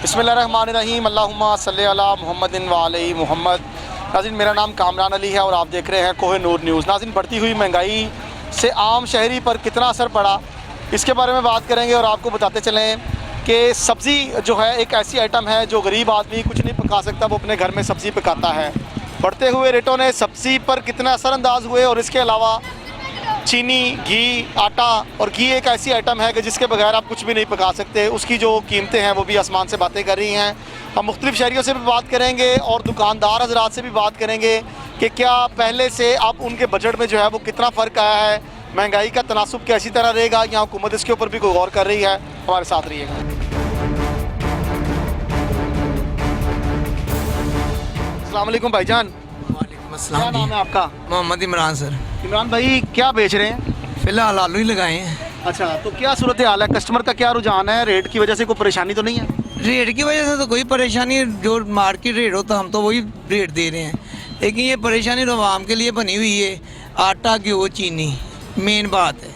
बिस्मिल्लाहिर्रहमानिर्रहीम अल्लाहुम्मा सल्ली अला मुहम्मदिन व अली मुहम्मद। नाज़रीन, मेरा नाम कामरान अली है और आप देख रहे हैं कोहिनूर न्यूज़। नाज़रीन, बढ़ती हुई महंगाई से आम शहरी पर कितना असर पड़ा, इसके बारे में बात करेंगे और आपको बताते चलें कि सब्ज़ी जो है एक ऐसी आइटम है जो गरीब आदमी कुछ नहीं पका सकता, वो अपने घर में सब्ज़ी पकाता है। बढ़ते हुए रेटों ने सब्ज़ी पर कितना असरअंदाज हुए और इसके अलावा चीनी, घी, आटा और घी एक ऐसी आइटम है कि जिसके बगैर आप कुछ भी नहीं पका सकते। उसकी जो कीमतें हैं वो भी आसमान से बातें कर रही हैं। हम मुख्तलिफ शहरियों से भी बात करेंगे और दुकानदार हजरात से भी बात करेंगे कि क्या पहले से अब उनके बजट में जो है वो कितना फ़र्क आया है, महंगाई का तनासुब कैसी तरह रहेगा या हुकूमत इसके ऊपर भी कोई गौर कर रही है। हमारे साथ रहिएगा। अस्सलाम वालेकुम भाईजान। क्या नाम है आपका? मोहम्मद इमरान सर। इमरान भाई, क्या बेच रहे हैं? फिलहाल आलू ही लगाए हैं। अच्छा, तो क्या सूरत हाल है, कस्टमर का क्या रुझान है? रेट की वजह से कोई परेशानी तो नहीं है? रेट की वजह से तो कोई परेशानी, जो मार्केट रेट होता हम तो वही रेट दे रहे हैं, लेकिन ये परेशानी तो आवाम के लिए बनी हुई है। आटा, घी, चीनी मेन बात है।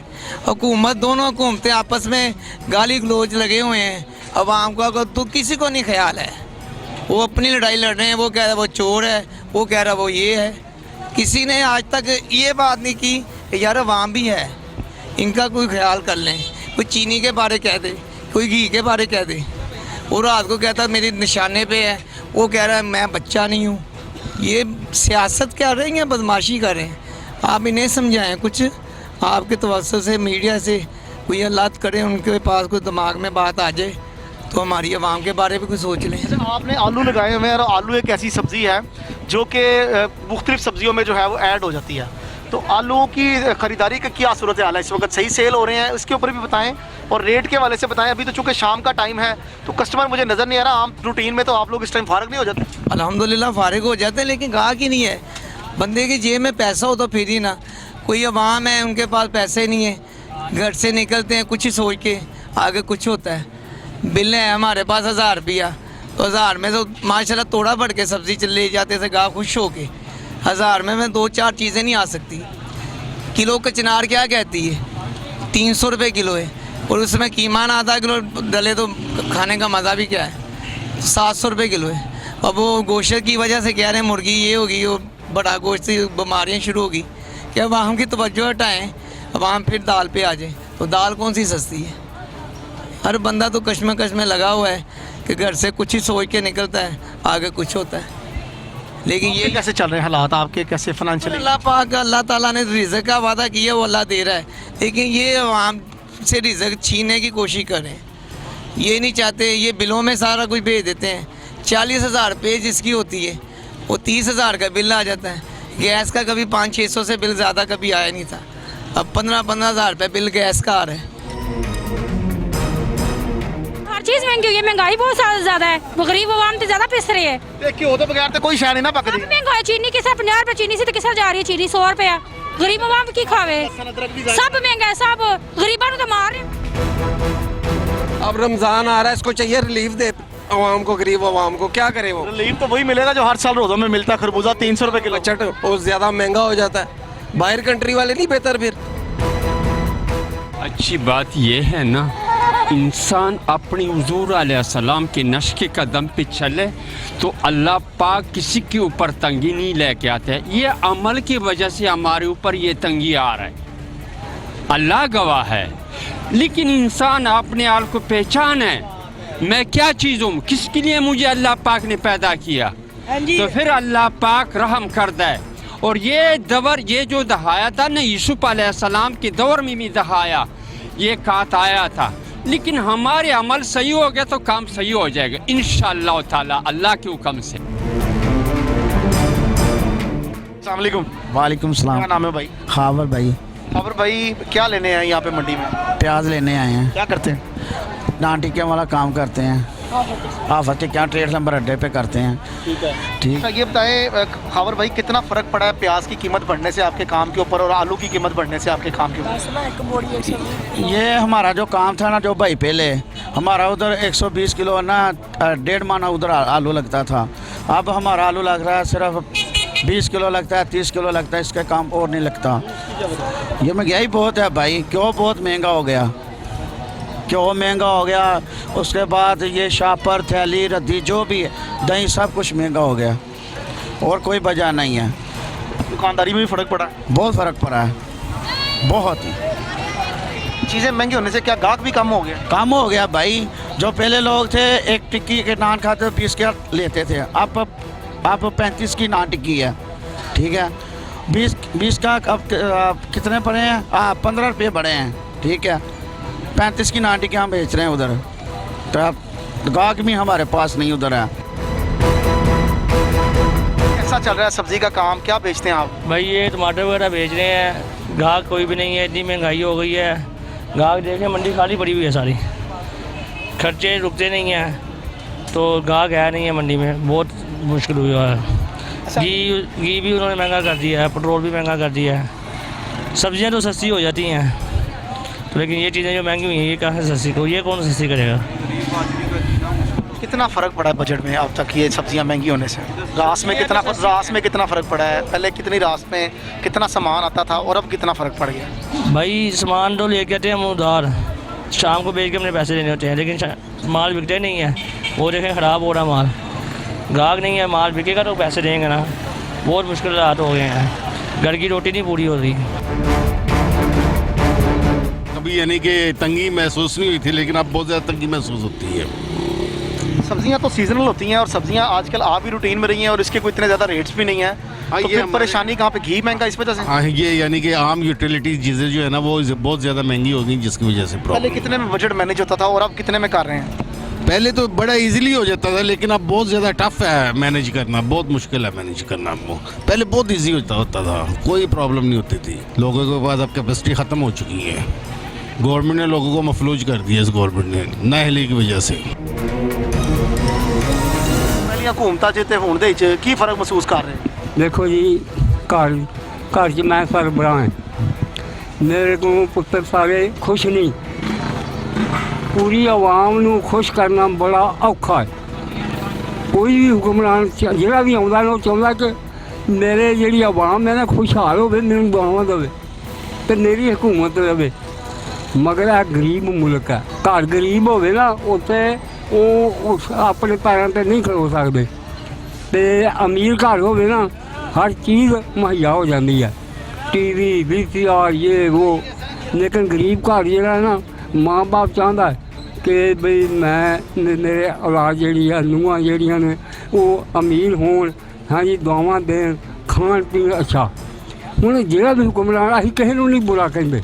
हुकूमत, दोनों हुकूमतें आपस में गाली गलोच लगे हुए हैं। अवाम का तो किसी को नहीं ख्याल है, वो अपनी लड़ाई लड़ रहे हैं। वो कह रहा है वो चोर है, वो कह रहा है वो ये है। किसी ने आज तक ये बात नहीं की कि यार अवाम भी है, इनका कोई ख्याल कर लें। कोई चीनी के बारे कह दे, कोई घी के बारे कह दे। वो रात को कहता मेरी निशाने पे है, वो कह रहा है मैं बच्चा नहीं हूँ। ये सियासत क्या रहे हैं, बदमाशी कर रहे हैं। आप इन्हें समझाएं, कुछ आपके तवज्जो से, मीडिया से कोई अल्लाह करें उनके पास कोई दिमाग में बात आ जाए तो हमारी आवाम के बारे में कुछ सोच लें। अच्छा, आपने आलू लगाए हुए हैं और आलू एक ऐसी सब्ज़ी है जो कि मुख्तलिफ सब्ज़ियों में जो है वो ऐड हो जाती है, तो आलू की ख़रीदारी का क्या सूरत हाल है इस वक्त? सही सेल हो रहे हैं, इसके ऊपर भी बताएं और रेट के वाले से बताएं। अभी तो चूँकि शाम का टाइम है तो कस्टमर मुझे नज़र नहीं आ रहा। आम रूटीन में तो आप लोग इस टाइम फारग नहीं हो जाते? अल्हम्दुलिल्लाह फारिग हो जाते हैं, लेकिन गाहक ही नहीं है। बंदे की जेब में पैसा हो तो फिर ही ना। कोई अवाम है उनके पास पैसे नहीं है, घर से निकलते हैं कुछ ही सोच के, आगे कुछ होता है। बिल है हमारे पास 1000 रुपया, तो 1000 में तो माशाल्लाह तोड़ा बढ़ के सब्ज़ी ले जाते थे गाँव खुश हो के। 1000 में 2-4 चीज़ें नहीं आ सकती। किलो कचनार क्या कहती है, 300 रुपये किलो है, और उसमें कीमा ना आधा किलो डले तो खाने का मज़ा भी क्या है। 700 रुपये किलो है। अब वो गोश्त की वजह से कह रहे हैं मुर्गी ये होगी, वो बड़ा गोश्त से बीमारियाँ शुरू होगी। क्या अवाम की तवज्जो हटाएँ, अवाम फिर दाल पे आ जाए, तो दाल कौन सी सस्ती है। हर बंदा तो कश्मकश में लगा हुआ है कि घर से कुछ ही सोच के निकलता है, आगे कुछ होता है। लेकिन ये कैसे चल रहे हैं हालात आपके, कैसे फाइनेंशियली? अल्लाह पाक, अल्लाह ताला ने रिज़्क़ का वादा किया वो अल्लाह दे रहा है, लेकिन ये आवाम से रिज़्क़ छीनने की कोशिश करें। ये नहीं चाहते, ये बिलों में सारा कुछ भेज देते हैं। 40,000 रुपये जिसकी होती है वो 30,000 का बिल आ जाता है। गैस का कभी 500-600 से बिल ज़्यादा कभी आया नहीं था, अब 15,000 रुपये बिल गैस का आ रहा है। हर चीज़ महंगी हुई है, महंगाई बहुत ज़्यादा है, वो गरीब आवाम तो ज़्यादा पिस रही है। क्यों तो बगैर तो कोई शान नहीं ना पकड़ी। महंगाई चीनी किस 50 रुपये चीनी से तो किस जा रही है, चीनी 100 रुपया, गरीब आवाम की खावे। सब महंगा है, सब गरीबों को मार रहे। अब रमज़ान आ रहा है, इसको चाहिए रिलीफ दे आवाम को, गरीब आवाम को। क्या करे वो? रिलीफ तो वही मिलेगा जो हर साल रोज़ों में मिलता है, खरबूजा 300 रुपये किलो। बजट वो ज़्यादा महंगा हो जाता है, बाहर कंट्री वाले नहीं बेहतर फिर। अच्छी बात यह है ना, इंसान अपनी हुजूर अलैहिस्सलाम के नक्श के कदम पे चले तो अल्लाह पाक किसी के ऊपर तंगी नहीं लेके आते हैं। ये अमल की वजह से हमारे ऊपर ये तंगी आ रहा है, अल्लाह गवाह है। लेकिन इंसान अपने हाल को पहचाने, मैं क्या चीज़ हूँ, किसके लिए मुझे अल्लाह पाक ने पैदा किया, तो फिर अल्लाह पाक रहम कर दे। और ये दवर, ये जो दहाया था ना यूसुफ अलैहिस्सलाम के दौर में भी दहाया, ये कात आया था। लेकिन हमारे अमल सही हो गया तो काम सही हो जाएगा इंशाअल्लाह ताला, अल्लाह के हुक्म से। अस्सलाम वालेकुम। वालेकुम सलाम। क्या नाम है भाई? खावर भाई। खावर भाई, क्या लेने आए यहाँ पे मंडी में? प्याज लेने आए हैं। क्या करते हैं? नान टिक्के वाला काम करते हैं, हाफा टिक्का ट्रेड नंबर अड्डे पे करते हैं। ठीक है, ठीक। अच्छा ये बताएं खावर भाई, कितना फ़र्क पड़ा है प्याज की कीमत बढ़ने से आपके काम के ऊपर और आलू की कीमत बढ़ने से आपके काम के ऊपर? ये हमारा जो काम था ना, जो भाई पहले हमारा उधर 120 किलो ना 1.5 माना उधर आलू लगता था। अब हमारा आलू लग रहा है सिर्फ 20 किलो लगता है, 30 किलो लगता है, इसका काम और नहीं लगता। ये महंगाई बहुत है भाई, क्यों बहुत महंगा हो गया। घ्यो महंगा हो गया, उसके बाद ये शापर, थैली, रद्दी, जो भी है, दही, सब कुछ महंगा हो गया और कोई वजह नहीं है। दुकानदारी में भी फ़र्क पड़ा है? बहुत फ़र्क पड़ा है, बहुत ही। चीज़ें महंगी होने से क्या गाहक भी कम हो गया? कम हो गया भाई। जो पहले लोग थे एक टिक्की के नान खाते 20 के लेते थे, अब 35 की नान टिक्की है, ठीक है। 20 का अब कितने पड़े हैं? 15 रुपये बढ़े हैं, ठीक है। 35 की नान टिक्की हम बेच रहे हैं उधर, तो अब गाहक भी हमारे पास नहीं उधर है। कैसा चल रहा है सब्ज़ी का काम, क्या बेचते हैं आप? भाई ये टमाटर वगैरह बेच रहे हैं, गाहक कोई भी नहीं है, इतनी महंगाई हो गई है। गाहक देखें मंडी खाली पड़ी हुई है सारी, खर्चे रुकते नहीं हैं, तो गाहक है नहीं है मंडी में, बहुत मुश्किल हुआ है। घी भी उन्होंने महंगा कर दिया है, पेट्रोल भी महंगा कर दिया है। सब्जियां तो सस्ती हो जाती हैं, तो लेकिन ये चीज़ें जो महंगी हुई हैं ये कहाँ से सस्ती, ये कौन सस्ती करेगा? कितना फ़र्क पड़ा है बजट में अब तक ये सब्जियां महंगी होने से? रास में कितना फ़र्क पड़ा है? पहले कितनी रास में कितना सामान आता था और अब कितना फ़र्क पड़ गया? भाई सामान तो लेके आते हैं हम उधार, शाम को बेच के अपने पैसे देने होते हैं, लेकिन माल बिकते नहीं है। वो देखें ख़राब हो रहा माल, गाहक नहीं है, माल बिकेगा तो पैसे देंगे ना। बहुत मुश्किल हालात हो गए हैं, घर की रोटी नहीं पूरी हो रही। कभी यानी कि तंगी महसूस नहीं हुई थी, लेकिन अब बहुत ज़्यादा तंगी महसूस होती है। सब्जियां तो सीजनल होती हैं और सब्जियां आजकल आ भी रूटीन में रही हैं और इसके कोई इतने ज़्यादा रेट्स भी नहीं है, तो ये फिर परेशानी कहाँ पे? घी महंगा इस वजह से? हाँ, ये यानी कि आम यूटिलिटी चीज़ें जो है ना वो बहुत ज़्यादा महंगी हो गई, जिसकी वजह से पहले प्रॉब्लम। कितने में बजट मैनेज होता था और अब कितने में कर रहे हैं? पहले तो बड़ा इजीली हो जाता था, लेकिन अब बहुत ज़्यादा टफ है मैनेज करना, बहुत मुश्किल है मैनेज करना। वो पहले बहुत ईजी होता था, कोई प्रॉब्लम नहीं होती थी। लोगों के पास अब कैपेसिटी ख़त्म हो चुकी है, गवर्नमेंट ने लोगों को मफलूज कर दिया, इस गवर्नमेंट ने नाअहली की वजह से। घूमता जिते हूँ की फ़र्क महसूस कर रहे हैं? देखो जी, घर च मैं सरबराह है, मेरे को पुत्र सारे खुश नहीं, पूरी आवाम नू खुश करना बड़ा औखा है। कोई भी हुक्मरान ਜਿਹੜਾ भी आउंदा ना चाहता कि मेरे जी आवाम है ना खुशहाल हो, मैंने दुआवां देवे तो मेरी हुकूमत रहे। मगर यह गरीब मुल्क है, घर गरीब होवे ना उत्थे वो अपने पैरों पर नहीं खड़ो सकते, तो अमीर घर होवे ना हर चीज़ मुहैया हो जाती है, TV VCR ये वो। लेकिन गरीब घर जरा ना माँ बाप चाहता है कि बई मैं मेरे औलाद जी नूंहां जड़ियाँ ने वो अमीर होन, हाँ जी दुआवां देन, खान पीन अच्छा। हुण जिहड़ा भी हुक्मरान असीं किसी नूं नहीं बुरा कहंदे,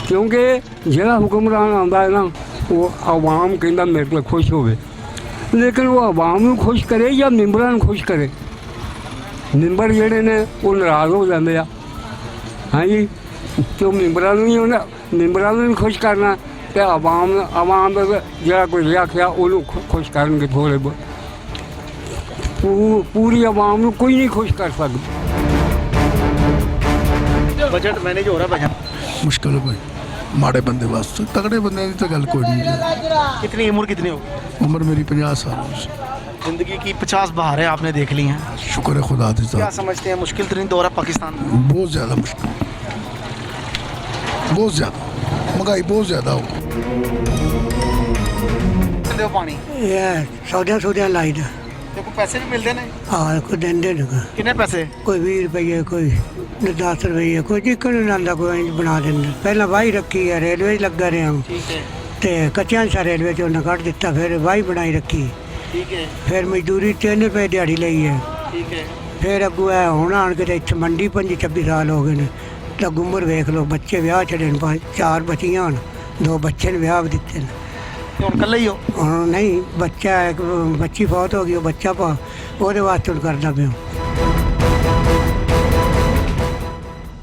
क्योंकि जिहड़ा हुक्मरान आंदा है ना वो आवाम कहंदा मेरे को खुश होवे, लेकिन वो आवाम नूं खुश करे या मैंबरां नूं खुश करे? मैंबर जिहड़े ने वो नाराज़ हो जाते हैं, हाँ जी, तो मैंबरां नूं ही मैंबरां नूं खुश करना, तो आवाम जरा कोई आख्या उन्होंने खुश करेंगे थोड़े बहुत, पूरी आवाम नूं कोई नहीं खुश कर सकता। बजट मैनेज हो रहा है? मुश्किल है भाई, माड़े बंदे वास्ते, तगड़े बंदे की तो गल कोई नहीं है। कितनी उम्र कितनी हो? उम्र मेरी 50 साल। ज़िंदगी की 50 बहारें आपने देख ली हैं, शुक्र है खुदा दी। क्या समझते हैं मुश्किल तरीन दौर है पाकिस्तान में? बहुत ज़्यादा मुश्किल, बहुत ज़्यादा महंगाई बहुत ज़्यादा हो। पानी सौदा लाई दा, देखो पैसे भी मिलते हैं? हाँ कोई देंदे नहीं, कितने पैसे? कोई 20 रुपये, कोई 10 रुपये, कोई जिक्र नहीं लाता, कोई बना देंगे। पहला वाही रखी है, रेलवे लगा रहे हम, तो कच्चियां सा रेलवे च उन्हें कट दिता, फिर वाही बनाई रखी, फिर मजदूरी 3 रुपये दिहाड़ी ली है, फिर अगू है हूँ आन के इतने मंडी 25-26 साल हो गए, तो उम्र वेख लो, बच्चे ब्याह छड़े 4 बच्चियां, 2 बच्चे ने ब्याह भी दिते हैं। कल ही हो? नहीं, बच्चा एक बच्ची फौत हो गई, वो बच्चा पा वो वास्ते करना पे।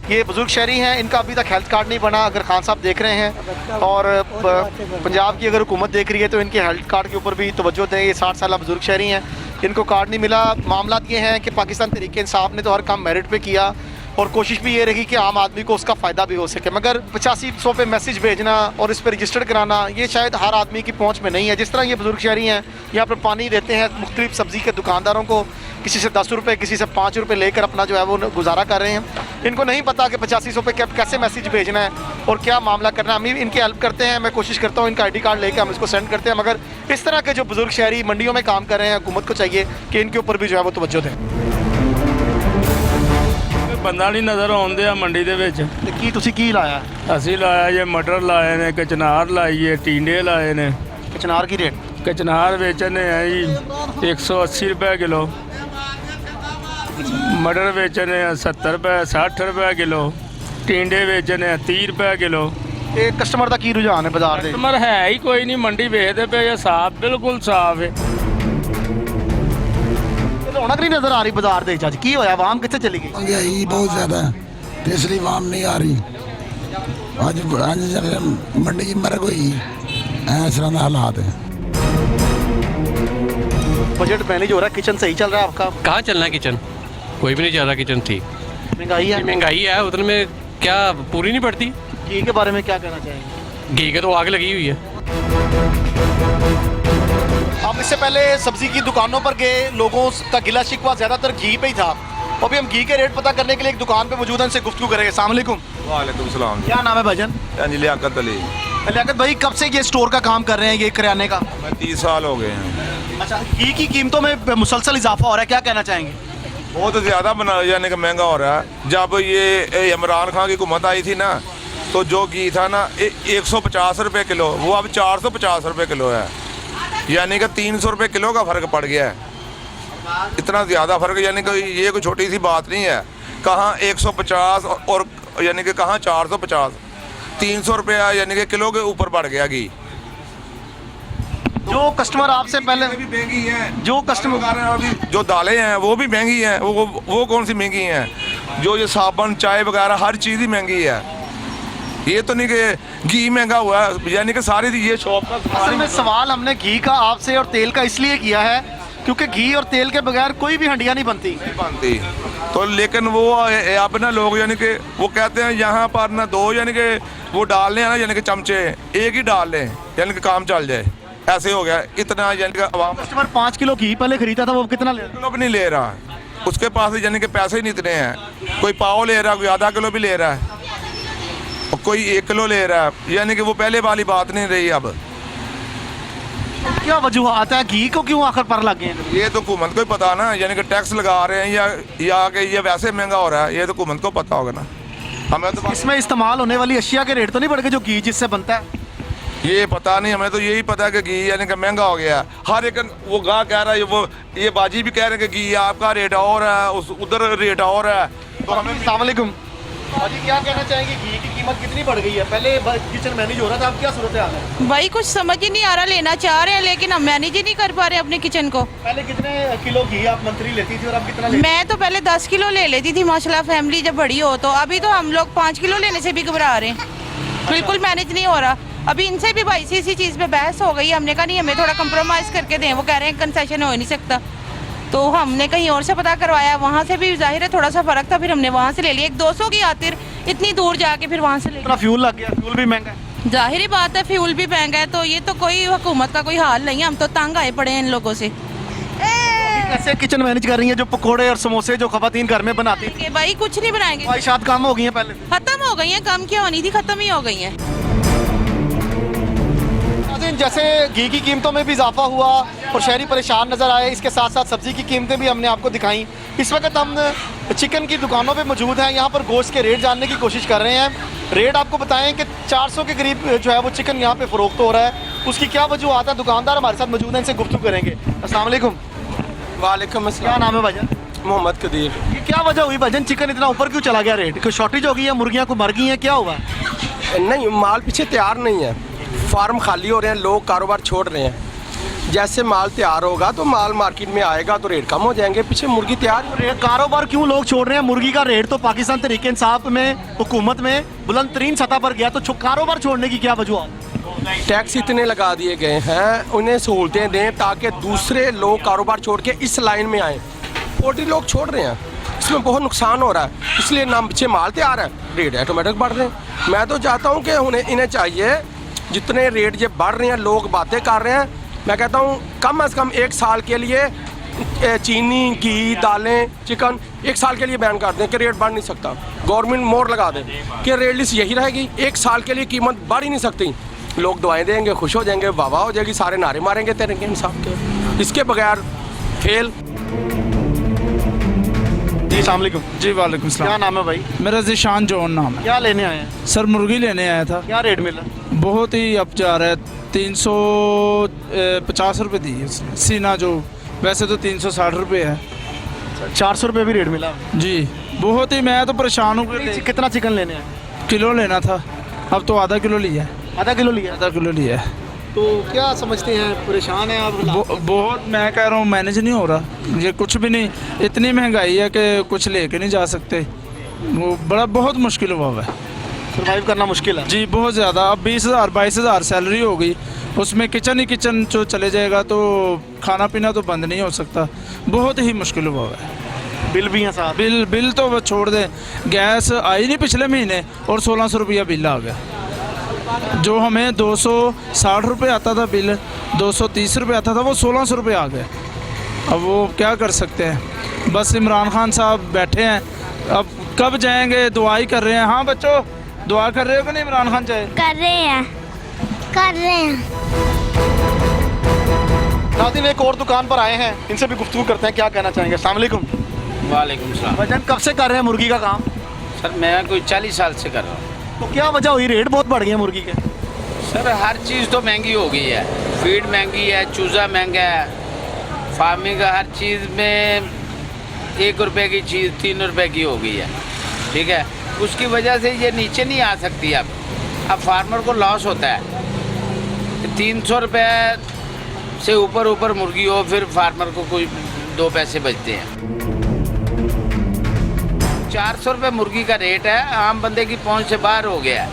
ये बुजुर्ग शहरी हैं, इनका अभी तक हेल्थ कार्ड नहीं बना, अगर खान साहब देख रहे हैं और पंजाब की अगर हुकूमत देख रही है तो इनके हेल्थ कार्ड के ऊपर भी तवज्जो दें। ये 60 साल बुजुर्ग शहरी हैं, इनको कार्ड नहीं मिला। मामला ये हैं कि पाकिस्तान तहरीक इंसाफ ने तो हर काम मेरिट पे किया, और कोशिश भी ये रही कि आम आदमी को उसका फ़ायदा भी हो सके। मगर 8500 पे मैसेज भेजना और इस पर रजिस्टर्ड कराना ये शायद हर आदमी की पहुंच में नहीं है। जिस तरह ये बुजुर्ग शहरी हैं यहाँ पर पानी देते हैं मुख्तलिफ सब्ज़ी के दुकानदारों को, किसी से 10 रुपये किसी से 5 रुपये लेकर अपना जो है वो गुजारा कर रहे हैं। इनको नहीं पता कि 8500 पे कैसे मैसेज भेजना है और क्या मामला करना है। हम भी इनकी हेल्प करते हैं, मैं कोशिश करता हूँ इनका ID कार्ड लेकर हम इसको सेंड करते हैं। मगर इस तरह के जो बुजुर्ग शहरी मंडियों में काम कर रहे हैं, हुकूमत को चाहिए कि इनके ऊपर भी जो है वो तवज्जो दें। ਬੰਦਾ ਨਹੀਂ ਨਜ਼ਰ ਆਉਂਦੇ ਆ ਮੰਡੀ ਦੇ ਵਿੱਚ। ਤੇ ਕੀ ਤੁਸੀਂ ਕੀ ਲਾਇਆ? ਅਸੀਂ ਲਾਇਆ ਜੇ ਮਟਰ ਲਾਏ ਨੇ, ਕਚਨਾਰ ਲਾਈਏ, ਟੀਂਡੇ ਲਾਏ ਨੇ। ਕਚਨਾਰ ਕੀ ਰੇਟ? ਕਚਨਾਰ ਵੇਚਣੇ ਆ ਜੀ 180 ਰੁਪਏ ਕਿਲੋ, ਮਟਰ ਵੇਚਣੇ ਆ 70 ਰੁਪਏ 60 ਰੁਪਏ ਕਿਲੋ, ਟੀਂਡੇ ਵੇਚਣੇ ਆ 30 ਰੁਪਏ ਕਿਲੋ। ਇਹ ਕਸਟਮਰ ਦਾ ਕੀ ਰੁਝਾਨ ਹੈ ਬਾਜ਼ਾਰ ਦੇ? ਕਸਟਮਰ ਹੈ ਹੀ ਕੋਈ ਨਹੀਂ, ਮੰਡੀ ਵੇਚਦੇ ਪਏ ਆ, ਸਾਫ ਬਿਲਕੁਲ ਸਾਫ ਹੈ। रौनक नहीं नजर आ रही बाजार दे आज की होया? आवाम कितने चली गई? महंगाई बहुत ज़्यादा है तो इसलिए आवाम नहीं आ रही। आज मंडी की मर गई, इस तरह हालात है। बजट मैनेज हो रहा है, किचन सही चल रहा है आपका? कहाँ चलना है किचन? कोई भी नहीं चल रहा किचन ठीक। महंगाई है? महंगाई है उतने में क्या पूरी नहीं पड़ती। घी के बारे में क्या कहना चाहेंगे? घी के तो आग लगी हुई है। हम इससे पहले सब्जी की दुकानों पर गए, लोगों का गिला शिकवा ज़्यादातर घी पे ही था। अभी हम घी के रेट पता करने के लिए एक दुकान पे मौजूद हैं, इनसे गुफ्तगू करेंगे। अस्सलाम वालेकुम। वालेकुम सलाम। क्या नाम है भाईजान? लियाकत अली। लियाकत भाई कब से ये स्टोर का काम कर रहे हैं, ये किराने का? मैं 30 साल हो गए हैं। अच्छा, घी की कीमतों में मुसलसल इजाफा हो रहा है, क्या कहना चाहेंगे? बहुत ज़्यादा बना यानी कि महंगा हो रहा है। जब ये इमरान खान की हुकूमत आई थी ना, तो जो घी था ना 150 रुपये किलो, वो अब 450 रुपये किलो है, यानी कि 300 रुपये किलो का फ़र्क पड़ गया है। इतना ज़्यादा फ़र्क, यानी कि ये कोई छोटी सी बात नहीं है। कहाँ 150 और यानी कि कहाँ 450, 300 रुपया यानी कि किलो के ऊपर बढ़ गया घी। जो कस्टमर आपसे पहले भी महंगी है, जो कस्टमर अभी जो दालें हैं वो भी महंगी हैं। वो कौन सी महंगी हैं? जो ये साबुन चाय वगैरह हर चीज़ ही महंगी है। ये तो नहीं कि घी महंगा हुआ है, यानी कि सारी ये शॉप का। असल में सवाल हमने घी का आपसे और तेल का इसलिए किया है क्योंकि घी और तेल के बगैर कोई भी हंडिया नहीं बनती। तो लेकिन वो अब ना लोग यानी कि वो कहते हैं यहाँ पर ना दो, यानी कि वो डाल लें ना, यानी कि चमचे एक ही डाल लें, यानी कि काम चल जाए। ऐसे हो गया इतना, यानी कि आवाम। कस्टमर 5 किलो घी पहले खरीदा था, वो कितना ले? किलो भी नहीं ले रहा, उसके पास यानी कि पैसे ही नहीं इतने हैं। कोई पाव ले रहा है, कोई आधा किलो भी ले रहा है, और कोई 1 किलो ले रहा है, यानी कि वो पहले वाली बात नहीं रही। अब क्या वजूहत है, घी को क्यों आखिर पर लगे? ये तो हुकूमत को ही पता ना, यानी कि टैक्स लगा रहे हैं या कि ये वैसे महंगा हो रहा है, ये तो हुकूमत को पता होगा ना। हमें तो इसमें इस्तेमाल होने वाली अशिया के रेट तो नहीं बढ़ गए जो घी जिससे बनता है? ये पता नहीं, हमें तो यही पता है कि घी यानी कि महंगा हो गया। हर एक वो गाह कह रहा है, वो ये बाजी भी कह रहे हैं कि घी आपका रेट और है, उस उधर रेट और है। तो हमें। अस्सलाम वालेकुम भाजी, क्या कहना चाहेंगे, घी की कीमत कितनी बढ़ गई है? पहले किचन मैनेज हो रहा था, अब क्या सूरत हाल है? भाई कुछ समझ ही नहीं आ रहा, लेना चाह रहे हैं लेकिन हम मैनेज ही नहीं कर पा रहे अपने किचन को। पहले कितने किलो घी आप मंथली लेती थी और अब कितना लेती? मैं तो पहले 10 किलो ले लेती थी माशाल्लाह, फैमिली जब बड़ी हो तो। अभी तो हम लोग 5 किलो लेने से भी घबरा रहे हैं, बिल्कुल मैनेज नहीं हो रहा। अभी इनसे भी भाई इसी चीज़ पे बहस हो गई, हमने कहा नहीं हमें थोड़ा कंप्रोमाइज़ करके दें। वो कह रहे हैं कंसेशन हो ही नहीं सकता, तो हमने कहीं और से पता करवाया, वहाँ से भी जाहिर है थोड़ा सा फ़र्क था, फिर हमने वहाँ से ले लिया। 200 की खातिर इतनी दूर जाके फिर वहाँ से ले लिया। फ्यूल लग गया, फ्यूल भी महंगा है। जाहिर ही बात है फ्यूल भी महंगा है, तो ये तो कोई हुकूमत का कोई हाल नहीं है, हम तो तंग आए पड़े हैं इन लोगों से। कैसे किचन मैनेज कर रही है? जो पकोड़े और समोसे जो खवातीन घर में बनाती थी, भाई कुछ नहीं बनाएंगे, ख्वाहिशात कम हो गई हैं, पहले खत्म हो गई हैं। कम क्या होनी थी, खत्म ही हो गई हैं। जैसे घी की कीमतों में भी इजाफा हुआ और शहरी परेशान नज़र आए, इसके साथ साथ सब्ज़ी की कीमतें भी हमने आपको दिखाई। इस वक्त हम चिकन की दुकानों पे मौजूद हैं, यहाँ पर गोश्त के रेट जानने की कोशिश कर रहे हैं। रेट आपको बताएं कि 400 के करीब जो है वो चिकन यहाँ पे फ़रोख्त हो रहा है, उसकी क्या वजूहत है? दुकानदार हमारे साथ मौजूद हैं, इनसे गुफ्तगू करेंगे। अस्सलाम वालेकुम। वालेकुम अस्सलाम। क्या नाम है भाईजान? मोहम्मद कदीर। ये क्या वजह हुई भाईजान, चिकन इतना ऊपर क्यों चला गया रेट? कोई शॉर्टेज हो गई है, मुर्गियाँ को मर गई हैं, क्या हुआ? नहीं, माल पीछे तैयार नहीं है, फार्म खाली हो रहे हैं, लोग कारोबार छोड़ रहे हैं। जैसे माल तैयार होगा तो माल मार्केट में आएगा तो रेट कम हो जाएंगे। पीछे मुर्गी तैयार। कारोबार क्यों लोग छोड़ रहे हैं? मुर्गी का रेट तो पाकिस्तान तहरीक इंसाफ में, हुकूमत में बुलंद तरीन सतह पर गया, तो कारोबार छोड़ने की क्या वजह? टैक्स इतने लगा दिए गए हैं, उन्हें सहूलतें दें ताकि दूसरे लोग कारोबार छोड़ के इस लाइन में आए। पोल्ट्री लोग छोड़ रहे हैं, इसमें बहुत नुकसान हो रहा है, इसलिए ना पीछे माल तैयार है, रेट ऑटोमेटिक बढ़ रहे हैं। मैं तो चाहता हूँ कि इन्हें चाहिए जितने रेट ये बढ़ रहे हैं, लोग बातें कर रहे हैं, मैं कहता हूँ कम से कम 1 साल के लिए चीनी, घी, दालें, चिकन 1 साल के लिए बैन कर दें कि रेट बढ़ नहीं सकता। गवर्नमेंट मोर लगा दे कि रेट लिस्ट यही रहेगी, 1 साल के लिए कीमत बढ़ ही नहीं सकती। लोग दुआएं देंगे, खुश हो जाएंगे, वाह हो जाएगी, सारे नारे मारेंगे तेरे इंसाफ के। इसके बगैर फेल। जी अस्सलाम वालेकुम। जी वालेकुम सलाम। क्या नाम है भाई? मेरा जिशान जॉन नाम है। क्या लेने आए हैं? सर मुर्गी लेने आया था। क्या रेट मिला? बहुत ही अब जा रहा है, 350 रुपये दी है उसने। सीना जो वैसे तो 360 रुपये है, 400 रुपये भी रेट मिला जी। बहुत ही, मैं तो परेशान हूँ। कितना चिकन लेने आए? किलो लेना था, अब तो आधा किलो लिया है। आधा किलो लिया? आधा किलो लिया है। तो क्या समझते हैं, परेशान हैं आप? बहुत, मैं कह रहा हूँ मैनेज नहीं हो रहा, ये कुछ भी नहीं। इतनी महंगाई है कि कुछ लेके नहीं जा सकते, वो बहुत मुश्किल हुआ है। सर्वाइव करना मुश्किल है जी, बहुत ज़्यादा। अब 20,000 22,000 सैलरी हो गई, उसमें किचन ही किचन जो चले जाएगा तो खाना पीना तो बंद नहीं हो सकता, बहुत ही मुश्किल हुआ है। बिल भी है साथ? बिल तो छोड़ दें, गैस आई नहीं पिछले महीने और 1600 रुपया बिल आ गया। जो हमें 260 रुपये आता था बिल, 230 रुपये आता था, वो 1600 रुपये आ गए। अब वो क्या कर सकते हैं, बस इमरान खान साहब बैठे हैं, अब कब जाएंगे, दुआ ही कर रहे हैं। हाँ बच्चों, दुआ कर रहे हो कि नहीं इमरान खान जाए? कर रहे हैं। नाज़रीन, एक और दुकान पर आए हैं, इनसे भी गुफ्तगू करते हैं, क्या कहना चाहेंगे। अस्सलाम वालेकुम। वालेकुम सलाम। भाईजान कब से कर रहे हैं मुर्गी का काम? सर मैं कोई 40 साल से कर रहा हूँ। तो क्या वजह हुई, रेट बहुत बढ़ गए हैं मुर्गी के? सर हर चीज़ तो महंगी हो गई है, फीड महंगी है, चूज़ा महंगा है, फार्मिंग हर चीज़ में 1 रुपये की चीज़ 3 रुपये की हो गई है, ठीक है। उसकी वजह से ये नीचे नहीं आ सकती। अब फार्मर को लॉस होता है। 300 रुपये से ऊपर मुर्गी हो, फिर फार्मर को कोई 2 पैसे बचते हैं। 400 रुपये मुर्गी का रेट है, आम बंदे की पहुंच से बाहर हो गया है।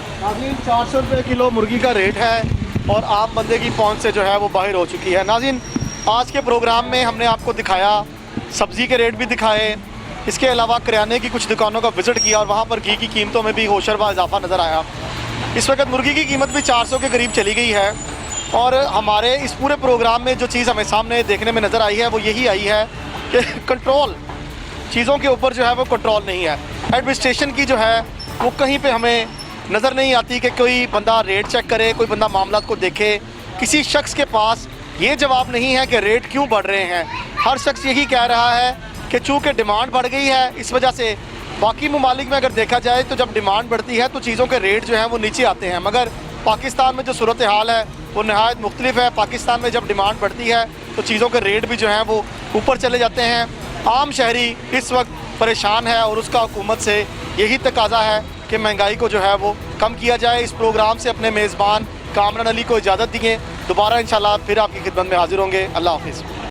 400 रुपये किलो मुर्गी का रेट है और आम बंदे की पहुंच से जो है वो बाहर हो चुकी है। नाज़रीन, आज के प्रोग्राम में हमने आपको दिखाया, सब्ज़ी के रेट भी दिखाए, इसके अलावा किराने की कुछ दुकानों का विज़िट किया और वहाँ पर घी की कीमतों में भी होशरबा इजाफा नज़र आया। इस वक्त मुर्गी की कीमत भी 400 के करीब चली गई है और हमारे इस पूरे प्रोग्राम में जो चीज़ हमें सामने देखने में नज़र आई है वो यही आई है कि कंट्रोल, चीज़ों के ऊपर जो है वो कंट्रोल नहीं है। एडमिनिस्ट्रेशन की जो है वो कहीं पे हमें नज़र नहीं आती कि कोई बंदा रेट चेक करे, कोई बंदा मामला को देखे। किसी शख्स के पास ये जवाब नहीं है कि रेट क्यों बढ़ रहे हैं। हर शख्स यही कह रहा है कि चूँकि डिमांड बढ़ गई है, इस वजह से। बाकी ममालिक में अगर देखा जाए तो जब डिमांड बढ़ती है तो चीज़ों के रेट जो हैं वो नीचे आते हैं, मगर पाकिस्तान में जो सूरत हाल है वो नहायत मुख्तलिफ है। पाकिस्तान में जब डिमांड बढ़ती है तो चीज़ों के रेट भी जो हैं वो ऊपर चले जाते हैं। आम शहरी इस वक्त परेशान है और उसका हुकूमत से यही तकाजा है कि महंगाई को जो है वो कम किया जाए। इस प्रोग्राम से अपने मेज़बान कामरान अली को इजाज़त दिए। दोबारा इंशाल्लाह फिर आपकी खिदमत में हाजिर होंगे। अल्लाह हाफिज़।